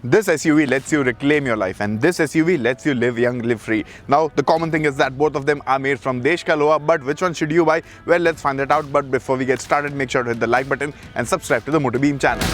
This SUV lets you reclaim your life, and this SUV lets you live young, live free. Now, the common thing is that both of them are made from Desh Ka Loha, but which one should you buy? Well, let's find that out. But before we get started, make sure to hit the like button and subscribe to the MotorBeam channel.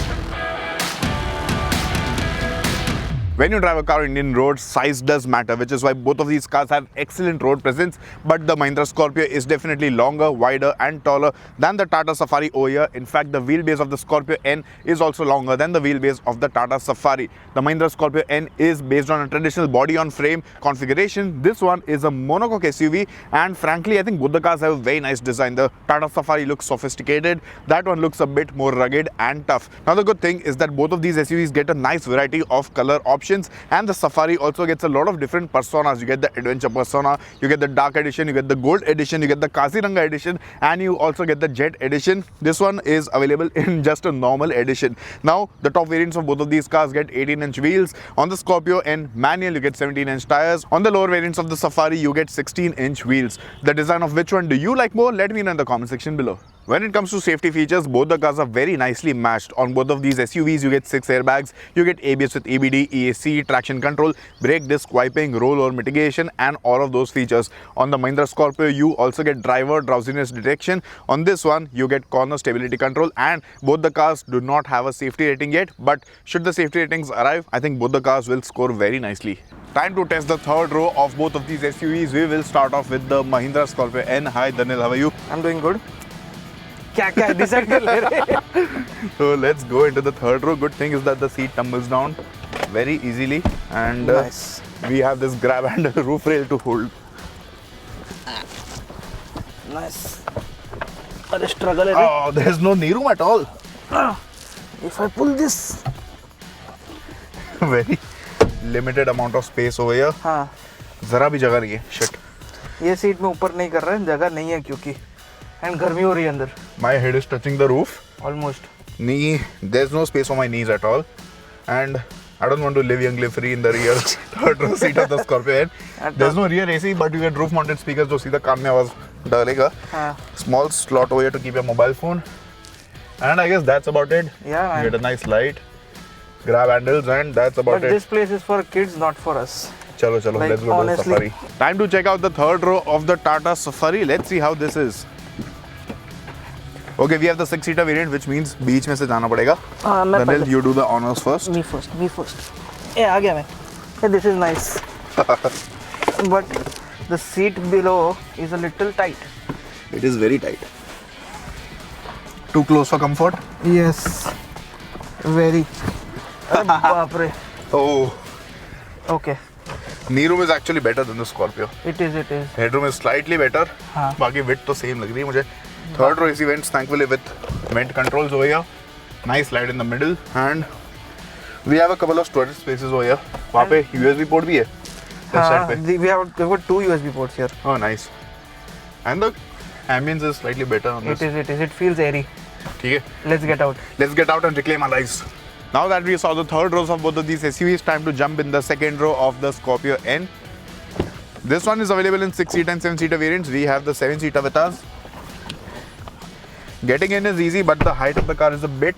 When you drive a car on Indian roads, size does matter, which is why both of these cars have excellent road presence. But the Mahindra Scorpio is definitely longer, wider and taller than the Tata Safari over here. In fact, the wheelbase of the Scorpio-N is also longer than the wheelbase of the Tata Safari. The Mahindra Scorpio-N is based on a traditional body-on-frame configuration. This one is a monocoque SUV, and frankly, I think both the cars have a very nice design. The Tata Safari looks sophisticated. That one looks a bit more rugged and tough. Now, the good thing is that both of these SUVs get a nice variety of color options, and the Safari also gets a lot of different personas. You get the adventure persona, you get the dark edition, you get the gold edition, you get the Kaziranga edition, and you also get the jet edition. This one is available in just a normal edition. Now, the top variants of both of these cars get 18-inch wheels. On the Scorpio-N manual, you get 17-inch tires. On the lower variants of the Safari, you get 16-inch wheels. The design of which one do you like more? Let me know in the comment section below. When it comes to safety features, both the cars are very nicely matched. On both of these SUVs, you get 6 airbags, you get ABS with EBD, EAC, traction control, brake disc wiping, rollover mitigation, and all of those features. On the Mahindra Scorpio, you also get driver drowsiness detection. On this one, you get corner stability control, and both the cars do not have a safety rating yet. But should the safety ratings arrive, I think both the cars will score very nicely. Time to test the third row of both of these SUVs. We will start off with the Mahindra Scorpio-N. Hi Daniel, how are you? I'm doing good. Decide कर ले रहे. So let's go into the third row. Good thing is that the seat tumbles down very easily, and Nice. we have this grab handle roof rail to hold. Nice. अरे struggle है रे. Oh, there's no knee room at all. If I pull this. Very limited amount of space over here. हाँ. जरा भी जगह नहीं है. Shit. ये सीट में ऊपर नहीं कर रहे हैं, जगह नहीं है क्योंकि. And गर्मी हो रही है अंदर. My head is touching the roof. Almost. Knee, there's no space for my knees at all, and I don't want to live young, live free in the rear third row seat of the Scorpio-N. There's no rear AC, but you get roof-mounted speakers जो सीधा कान में आवाज डालेगा. हाँ. Small slot over here to keep your mobile phone, and I guess that's about it. Yeah. You get a nice light, grab handles, and that's about But it. this place is for kids, not for us. Chalo, Like, let's go honestly. to the Safari. Time to check out the third row of the Tata Safari. Let's see how this is. Okay, we have the 6-seater variant, which means बीच में से जाना पड़ेगा. मैं Daniel, पहले. you do the honors first. Me first. ए आ गया मैं. Hey, this is nice. But the seat below is a little tight. It is very tight. Too close for comfort? Yes. Very. अरे बाप रे. Oh. Okay. Knee room is actually better than the Scorpio. It is. Headroom is slightly better. हाँ. बाकी width तो same लग रही है मुझे. Third row AC vents, thankfully with vent controls over here. Nice light in the middle, and we have a couple of storage spaces over here. वहाँ पे USB port भी है. Left side पे. We've got 2 USB ports here. Oh, nice. And the ambience is slightly better on this. It is. It feels airy. ठीक है. Let's get out. Let's get out and reclaim our lives. Now that we saw the third rows of both of these SUVs, time to jump in the second row of the Scorpio-N. This one is available in 6-seater and 7-seater variants. We have the 7-seater with us. Getting in is easy, but the height of the car is a bit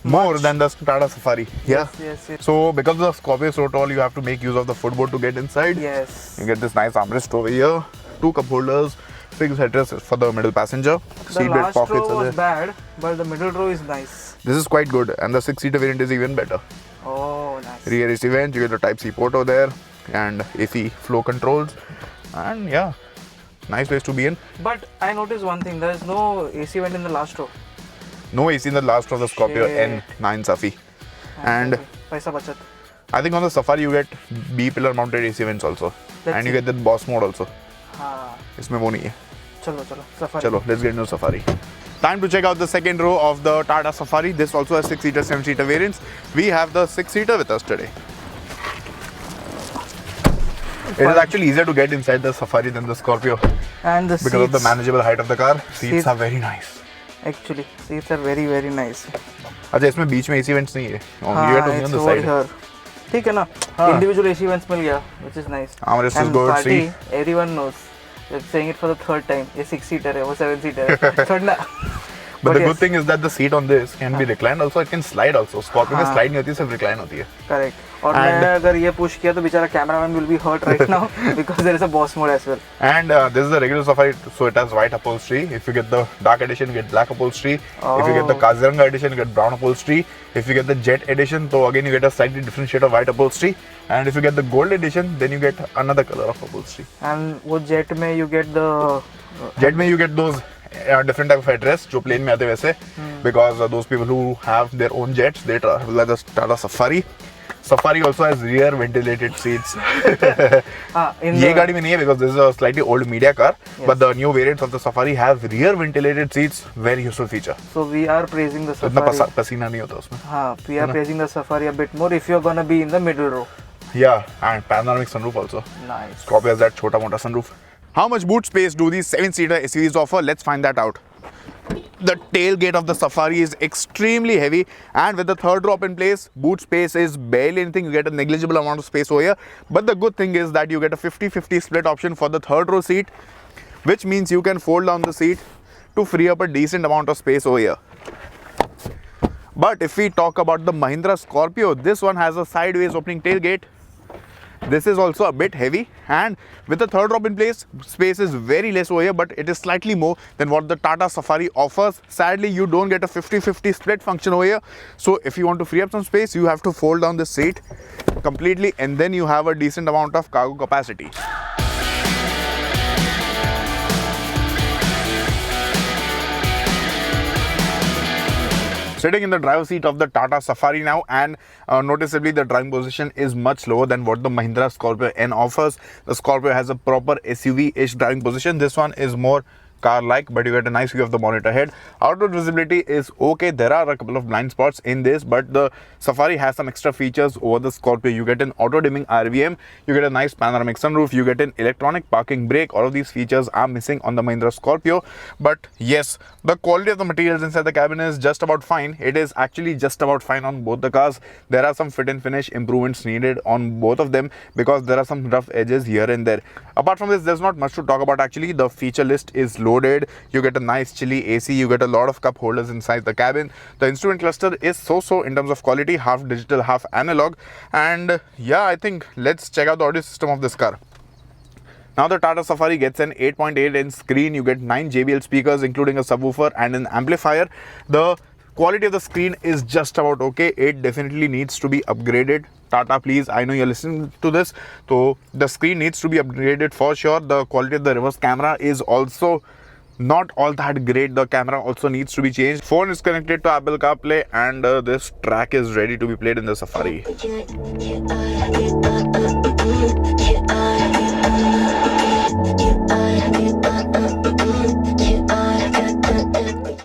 more than the Tata Safari. Yeah. Yes. So because the Scorpio is so tall, you have to make use of the footboard to get inside. Yes. You get this nice armrest over here, 2 cup holders, 6 headrests for the middle passenger. The last row was bad, but the middle row is nice. This is quite good, and the 6-seater variant is even better. Oh, nice. Rear AC vent, you get the Type-C port over there, and AC flow controls, and yeah, nice place to be in. But I noticed one thing, there is no AC vent in the last row. No AC in the last row of the Scorpio-N 9 Safi. And paisa bachat. I think on the Safari you get B-pillar mounted AC vents also. And you get the boss mode also. हाँ. इसमें वो नहीं है. चलो Safari. Chalo, let's get into Safari. Time to check out the second row of the Tata Safari. This also has 6-seater, 7-seater variants. We have the 6-seater with us today. It is actually easier to get inside the Safari than the Scorpio. And the because of the manageable height of the car. Seats are very nice. Actually, seats are very nice. अच्छा इसमें बीच में AC vents नहीं है. You have to be on the side. Here. ठीक है ना? Individual AC vents मिल गया, which is nice. Armrest is good. Party, everyone knows. We're saying it for the third time. ये 6-seater है, वो 7-seater है. छोड़ना. But the yes. good thing is that the seat on this can be reclined also. It can slide also. Scorpio में slide नहीं होती, सिर्फ recline होती है. Correct. और मैंने अगर ये push किया तो बेचारा cameraman will be hurt right now because there is a boss mode as well. And this is the regular Safari, so it has white upholstery. If you get the dark edition, you get black upholstery. If you get the Kaziranga edition, you get brown upholstery. If you get the jet edition, so again you get a slightly different shade of white upholstery. And if you get the gold edition, then you get another color of upholstery. And वो jet में you get the Jet में you get those different type of headrests जो plane में आते वैसे, because those people who have their own jets, they travel like the Tata Safari. Safari also has rear ventilated seats. ये गाड़ी में नहीं है because this is a slightly old media car, but the new variants of the Safari have rear ventilated seats, very useful feature. So we are praising the इतना Safari. पसीना नहीं होता उसमें. हाँ, we are praising the Safari a bit more if you're gonna be in the middle row. Yeah, and panoramic sunroof also. Nice. Scorpio has that छोटा मोटा sunroof. How much boot space do these 7-seater SUVs offer? Let's find that out. The tailgate of the Safari is extremely heavy, and with the third row up in place, boot space is barely anything. You get a negligible amount of space over here. But the good thing is that you get a 50-50 split option for the third row seat, which means you can fold down the seat to free up a decent amount of space over here. But if we talk about the Mahindra Scorpio, this one has a sideways opening tailgate. This is also a bit heavy, and with the third row in place, space is very less over here, but it is slightly more than what the Tata Safari offers. Sadly, you don't get a 50-50 split function over here. So if you want to free up some space, you have to fold down the seat completely, and then you have a decent amount of cargo capacity. Sitting in the driver's seat of the Tata Safari now, and noticeably the driving position is much lower than what the Mahindra Scorpio-N offers. The Scorpio has a proper SUV-ish driving position. This one is more car-like, but you get a nice view of the monitor head. Outdoor visibility is okay. There are a couple of blind spots in this, but the Safari has some extra features over the Scorpio. You get an auto-dimming RVM, you get a nice panoramic sunroof, you get an electronic parking brake. All of these features are missing on the Mahindra Scorpio. But yes, the quality of the materials inside the cabin is just about fine. It is actually just about fine on both the cars. There are some fit and finish improvements needed on both of them because there are some rough edges here and there. Apart from this, there's not much to talk about actually. The feature list is loaded. You get a nice chilly AC. You get a lot of cup holders inside the cabin. The instrument cluster is so-so in terms of quality, half digital, half analog. And yeah, I think let's check out the audio system of this car. Now the Tata Safari gets an 8.8-inch screen. You get 9 JBL speakers, including a subwoofer and an amplifier. The quality of the screen is just about okay. It definitely needs to be upgraded. Tata, please, I know you're listening to this, so the screen needs to be upgraded for sure. The quality of the reverse camera is also not all that great. The camera also needs to be changed. Phone is connected to Apple CarPlay, and this track is ready to be played in the Safari.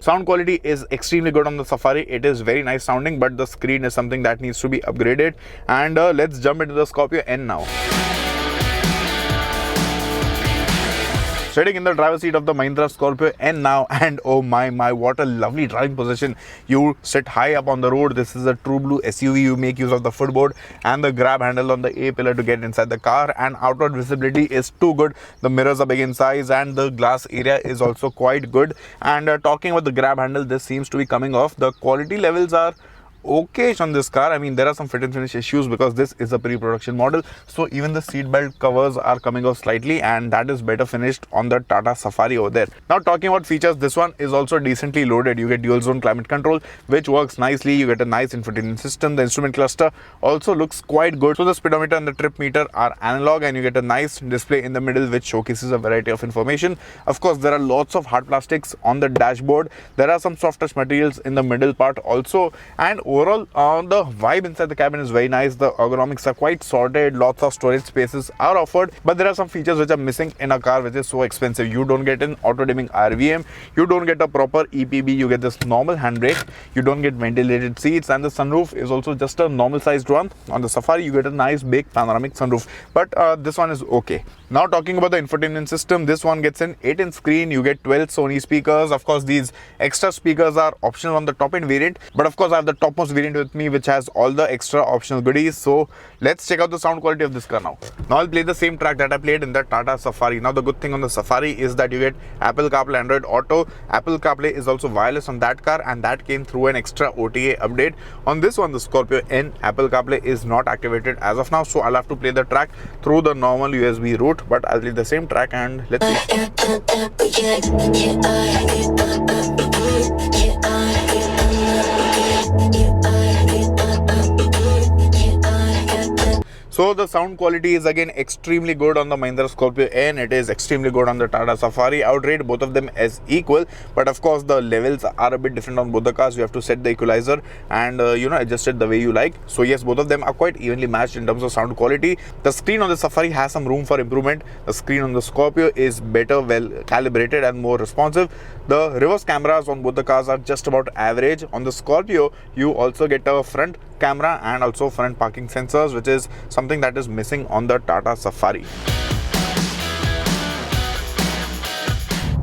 Sound quality is extremely good on the Safari. It is very nice sounding, but the screen is something that needs to be upgraded. And let's jump into the Scorpio-N now. Sitting in the driver's seat of the Mahindra Scorpio-N now, and oh my, what a lovely driving position. You sit high up on the road. This is a true blue SUV. You make use of the footboard and the grab handle on the A pillar to get inside the car, and outward visibility is too good. The mirrors are big in size and the glass area is also quite good. And talking about the grab handle, this seems to be coming off. The quality levels are okay on this car. I mean, there are some fit and finish issues because this is a pre-production model, so even the seat belt covers are coming off slightly, and that is better finished on the Tata Safari over there. Now talking about features, this one is also decently loaded. You get dual zone climate control, which works nicely. You get a nice infotainment system. The instrument cluster also looks quite good. So the speedometer and the trip meter are analog, and you get a nice display in the middle which showcases a variety of information. Of course, there are lots of hard plastics on the dashboard. There are some soft touch materials in the middle part also, and overall, the vibe inside the cabin is very nice. The ergonomics are quite sorted. Lots of storage spaces are offered, but there are some features which are missing in a car which is so expensive. You don't get an auto-dimming RVM. You don't get a proper EPB. You get this normal handbrake. You don't get ventilated seats, and the sunroof is also just a normal sized one. On the Safari, you get a nice big panoramic sunroof, but this one is okay. Now talking about the infotainment system, this one gets an 8-inch screen. You get 12 Sony speakers. Of course, these extra speakers are optional on the top-end variant, but of course I have the topmost topmost variant with me, which has all the extra optional goodies. So let's check out the sound quality of this car now. Now I'll play the same track that I played in the Tata Safari. Now the good thing on the Safari is that you get Apple CarPlay, Android Auto. Apple CarPlay is also wireless on that car, and that came through an extra OTA update. On this one, the Scorpio-N, Apple CarPlay is not activated as of now, so I'll have to play the track through the normal USB route, but I'll play the same track and let's see. So the sound quality is again extremely good on the Mahindra Scorpio-N. It is extremely good on the Tata Safari. I would rate both of them as equal, but of course the levels are a bit different on both the cars. You have to set the equalizer and adjust it the way you like. So yes, both of them are quite evenly matched in terms of sound quality. The screen on the Safari has some room for improvement. The screen on the Scorpio is better, well calibrated and more responsive. The reverse cameras on both the cars are just about average. On the Scorpio, you also get a front camera and also front parking sensors, which is something that is missing on the Tata Safari.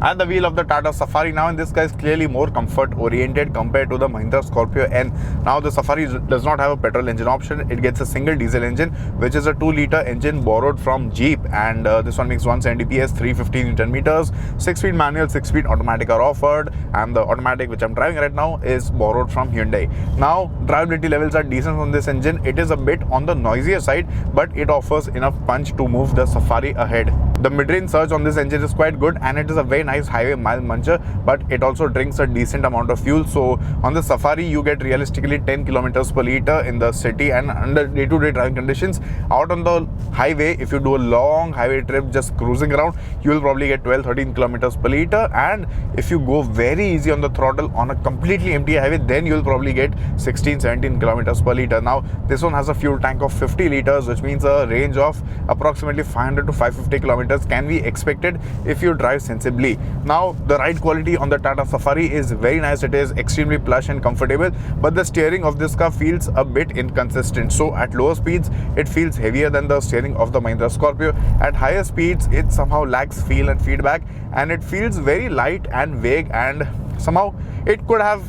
At the wheel of the Tata Safari now, and this guy is clearly more comfort oriented compared to the Mahindra Scorpio-N. Now the Safari does not have a petrol engine option. It gets a single diesel engine, which is a 2-liter engine borrowed from Jeep, and this one makes 170 PS, 350 Newton meters. 6-speed manual, 6-speed automatic are offered, and the automatic which I'm driving right now is borrowed from Hyundai. Now drivability levels are decent on this engine. It is a bit on the noisier side, but it offers enough punch to move the Safari ahead. The mid-range surge on this engine is quite good, and it is a very nice highway mile muncher, but it also drinks a decent amount of fuel. So on the Safari, you get realistically 10 kilometers per liter in the city and under day-to-day driving conditions. Out on the highway, if you do a long highway trip just cruising around, you will probably get 12-13 kilometers per liter, and if you go very easy on the throttle on a completely empty highway, then you will probably get 16-17 kilometers per liter. Now this one has a fuel tank of 50 liters, which means a range of approximately 500 to 550 kilometers can be expected if you drive sensibly. Now the ride quality on the Tata Safari is very nice. It is extremely plush and comfortable, but the steering of this car feels a bit inconsistent. So at lower speeds it feels heavier than the steering of the Mahindra Scorpio. At higher speeds it somehow lacks feel and feedback, and it feels very light and vague, and somehow it could have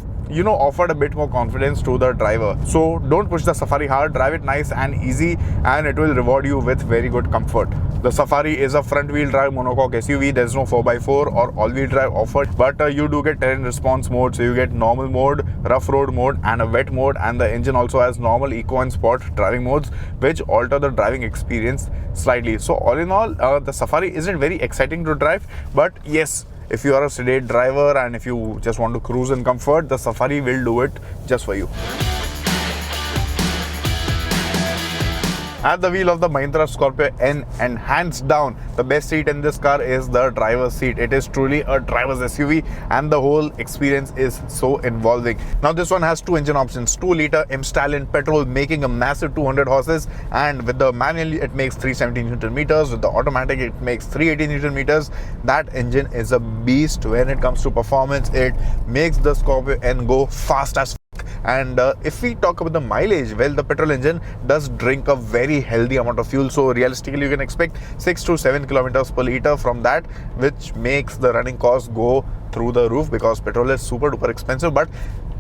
offered a bit more confidence to the driver. So don't push the Safari hard, drive it nice and easy, and it will reward you with very good comfort. The Safari is a front wheel drive monocoque SUV. There's no 4x4 or all-wheel drive offered, but you do get terrain response mode. So you get normal mode, rough road mode and a wet mode, and the engine also has normal, eco and sport driving modes, which alter the driving experience slightly. So all in all, the Safari isn't very exciting to drive, but yes, if you are a sedate driver and if you just want to cruise in comfort, the Safari will do it just for you. At the wheel of the Mahindra Scorpio-N, and hands down the best seat in this car is the driver's seat. It is truly a driver's SUV, and the whole experience is so involving. Now this one has two engine options: 2-liter M-Stallion petrol making a massive 200 horses, and with the manual it makes 370 Newton meters. With the automatic it makes 380 Newton meters. That engine is a beast when it comes to performance. It makes the Scorpio-N go fast as and if we talk about the mileage, well, the petrol engine does drink a very healthy amount of fuel. So realistically you can expect 6 to 7 kilometers per liter from that, which makes the running cost go through the roof because petrol is super duper expensive. But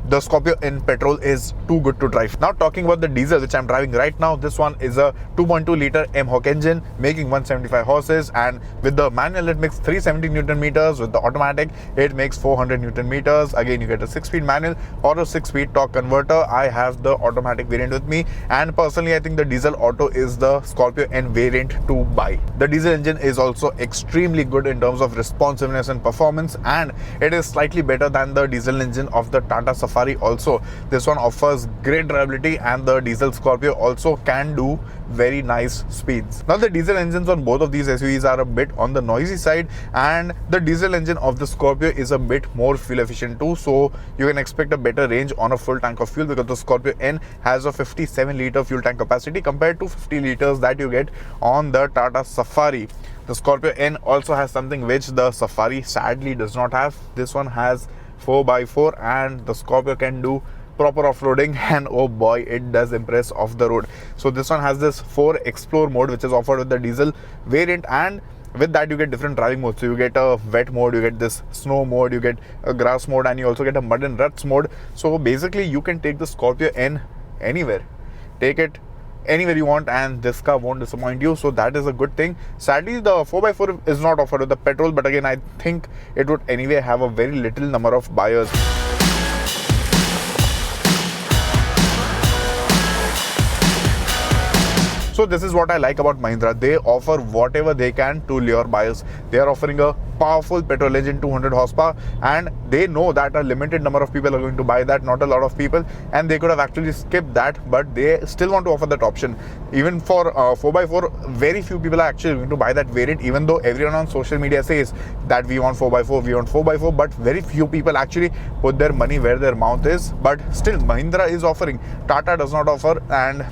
the Scorpio-N petrol is too good to drive. Now talking about the diesel which I'm driving right now, this one is a 2.2 liter M-Hawk engine making 175 horses, and with the manual it makes 370 Newton meters. With the automatic it makes 400 Newton meters. Again, you get a 6-speed manual or a 6-speed torque converter. I have the automatic variant with me, and personally I think the diesel auto is the Scorpio-N variant to buy. The diesel engine is also extremely good in terms of responsiveness and performance, and it is slightly better than the diesel engine of the Tata Safari. Also, this one offers great drivability, and the diesel Scorpio also can do very nice speeds. Now the diesel engines on both of these SUVs are a bit on the noisy side, and the diesel engine of the Scorpio is a bit more fuel efficient too, so you can expect a better range on a full tank of fuel because the Scorpio-N has a 57 liter fuel tank capacity compared to 50 liters that you get on the Tata Safari. The Scorpio-N also has something which the Safari sadly does not have. This one has 4x4, and the Scorpio can do proper off-roading, and oh boy, it does impress off the road. So this one has this 4 Explore mode which is offered with the diesel variant, and With that, you get different driving modes. So you get a wet mode, you get this snow mode, you get a grass mode, and you also get a mud and ruts mode. So basically you can take the Scorpio-N anywhere. Take it anywhere you want, and this car won't disappoint you, so that is a good thing. Sadly, the 4x4 is not offered with the petrol, but again, I think it would anyway have a very little number of buyers. So this is what I like about Mahindra. They offer whatever they can to lure buyers. They are offering a powerful petrol engine, 200 horsepower, and they know that a limited number of people are going to buy that, not a lot of people, and they could have actually skipped that, but they still want to offer that option. Even for 4x4, very few people are actually going to buy that variant, even though everyone on social media says that we want 4x4, we want 4x4, but very few people actually put their money where their mouth is. But still, Mahindra is offering, Tata does not offer, and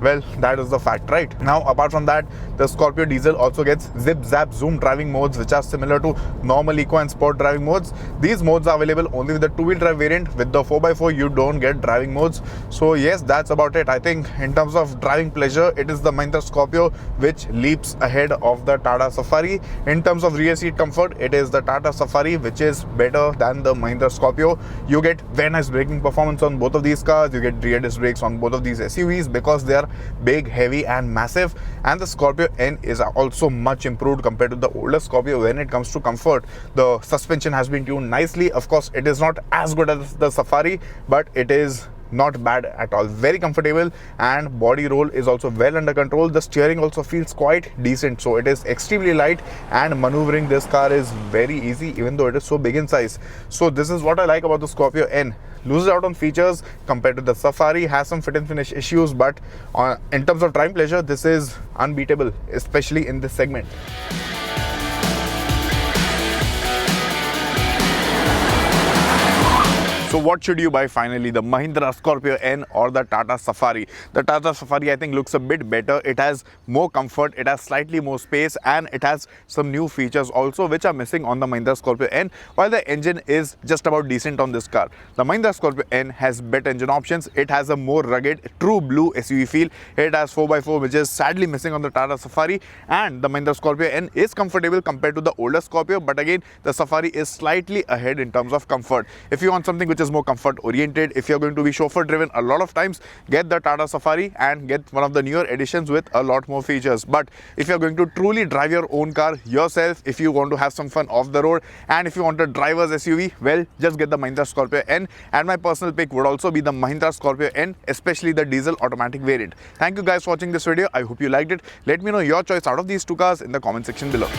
well, that is the fact, right? Now, apart from that, the Scorpio diesel also gets zip, zap, zoom driving modes, which are similar to normal eco and sport driving modes. These modes are available only with the two-wheel drive variant. With the 4x4, you don't get driving modes. So yes, that's about it. I think in terms of driving pleasure, it is the Mahindra Scorpio which leaps ahead of the Tata Safari. In terms of rear seat comfort, it is the Tata Safari which is better than the Mahindra Scorpio. You get very nice braking performance on both of these cars. You get rear disc brakes on both of these SUVs because they are big, heavy and massive, and the Scorpio-N is also much improved compared to the older Scorpio when it comes to comfort. The suspension has been tuned nicely. Of course, it is not as good as the Safari, but it is not bad at all. Very comfortable, and body roll is also well under control. The steering also feels quite decent, so it is extremely light, and maneuvering this car is very easy even though it is so big in size. So this is what I like about the Scorpio-N. Loses out on features compared to the Safari, has some fit and finish issues, but in terms of driving pleasure, this is unbeatable, especially in this segment. So what should you buy finally, the Mahindra Scorpio-N or the Tata Safari? The Tata Safari, I think, looks a bit better. It has more comfort, it has slightly more space, and it has some new features also which are missing on the Mahindra Scorpio-N, while the engine is just about decent on this car. The Mahindra Scorpio-N has better engine options. It has a more rugged, true blue SUV feel. It has 4x4, which is sadly missing on the Tata Safari, and the Mahindra Scorpio-N is comfortable compared to the older Scorpio, but again, the Safari is slightly ahead in terms of comfort. If you want something which is more comfort oriented, if you're going to be chauffeur driven a lot of times, get the Tata Safari and get one of the newer editions with a lot more features. But if you're going to truly drive your own car yourself, if you want to have some fun off the road, and if you want a driver's SUV, well, just get the Mahindra Scorpio-N. And my personal pick would also be the Mahindra Scorpio-N, especially the diesel automatic variant. Thank you guys for watching this video. I hope you liked it. Let me know your choice out of these two cars in the comment section below.